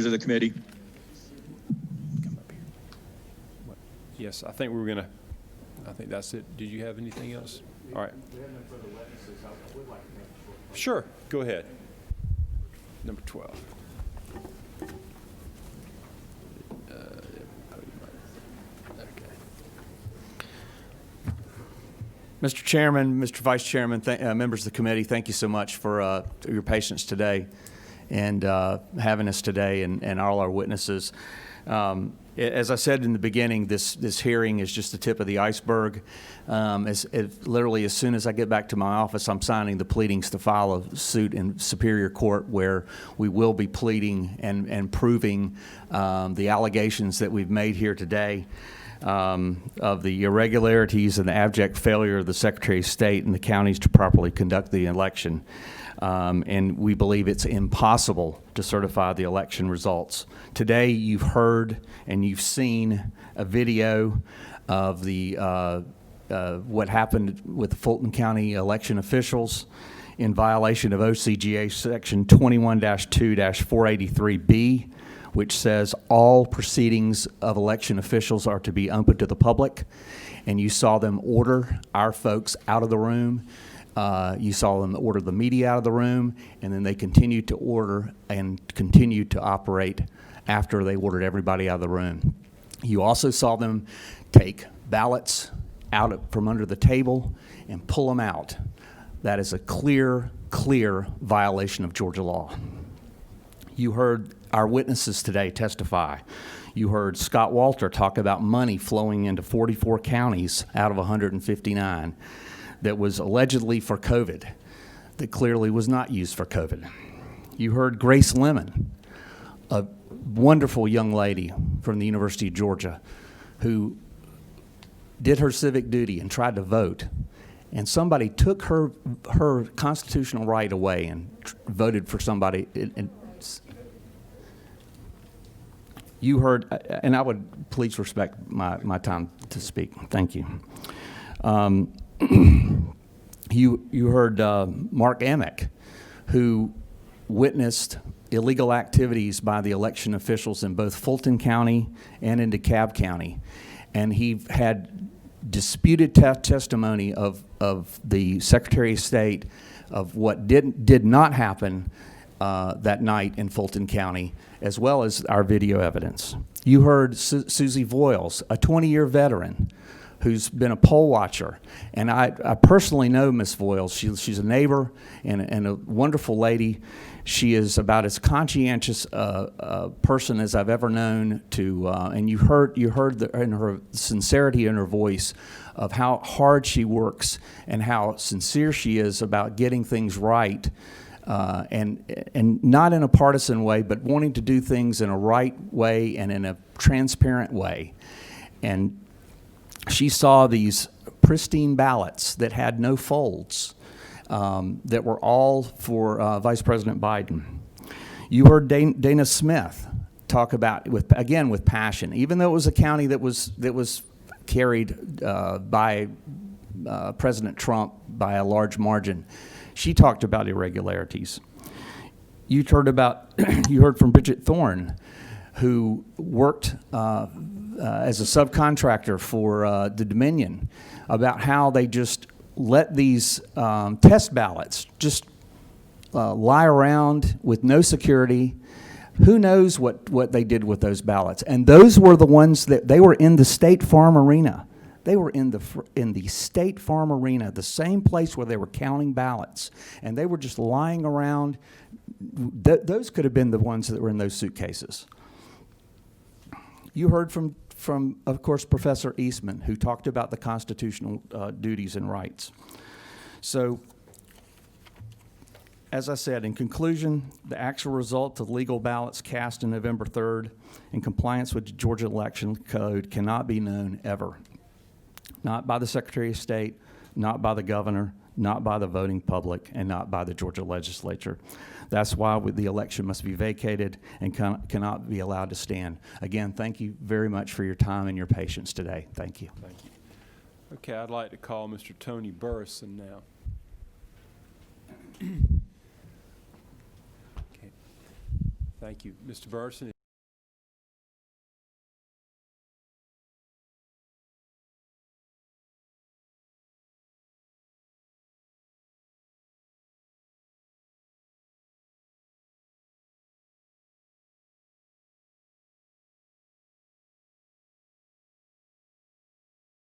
members of the committee. Come up here. What? Yes, I think I think that's it. Did you have anything else? All right. We have no further witnesses. I would like to make a short. Sure, go ahead. Number 12. Mr. Chairman, Mr. Vice Chairman, members of the committee, thank you so much for your patience today and having us today and all our witnesses. As I said in the beginning, this hearing is just the tip of the iceberg. Literally, as soon as I get back to my office, I'm signing the pleadings to file a suit in Superior Court where we will be pleading and proving the allegations that we've made here today. Of the irregularities and the abject failure of the Secretary of State and the counties to properly conduct the election. And we believe it's impossible to certify the election results. Today, you've heard and you've seen a video of the what happened with the Fulton County election officials in violation of OCGA Section 21-2-483B, which says all proceedings of election officials are to be open to the public. And you saw them order our folks out of the room. You saw them order the media out of the room, and then they continued to order and continued to operate after they ordered everybody out of the room. You also saw them take ballots out from under the table and pull them out. That is a clear violation of Georgia law. You heard our witnesses today testify. You heard Scott Walter talk about money flowing into 44 counties out of 159 that was allegedly for COVID, that clearly was not used for COVID. You heard Grace Lemon, a wonderful young lady from the University of Georgia who did her civic duty and tried to vote, and somebody took her constitutional right away and voted for somebody. You heard, and I would please respect my time to speak. Thank you. You heard Mark Amick, who witnessed illegal activities by the election officials in both Fulton County and in DeKalb County, and he had disputed testimony of the Secretary of State of what did not happen that night in Fulton County, as well as our video evidence. You heard Susie Voiles, a 20-year veteran who's been a poll watcher. And I personally know Ms. Voiles. She's a neighbor and a wonderful lady. She is about as conscientious a person as I've ever known to, and you heard in her sincerity in her voice of how hard she works and how sincere she is about getting things right. And not in a partisan way, but wanting to do things in a right way and in a transparent way. And she saw these pristine ballots that had no folds, that were all for Vice President Biden. You heard Dana Smith talk about, with passion, even though it was a county that was carried by President Trump by a large margin. She talked about irregularities. You heard from Bridget Thorne, who worked as a subcontractor for the Dominion, about how they just let these test ballots just lie around with no security. Who knows what they did with those ballots? And those were the ones that they were in the State Farm Arena. They were in the State Farm Arena, the same place where they were counting ballots, and they were just lying around. Those could have been the ones that were in those suitcases. You heard from of course, Professor Eastman, who talked about the constitutional duties and rights. So, as I said, in conclusion, the actual result of legal ballots cast on November 3rd in compliance with the Georgia Election Code cannot be known ever. Not by the Secretary of State, not by the governor, not by the voting public, and not by the Georgia legislature. That's why the election must be vacated and cannot be allowed to stand. Again, thank you very much for your time and your patience today. Thank you. Thank you. Okay, I'd like to call Mr. Tony Burrison now. Okay. Thank you. Mr. Burson?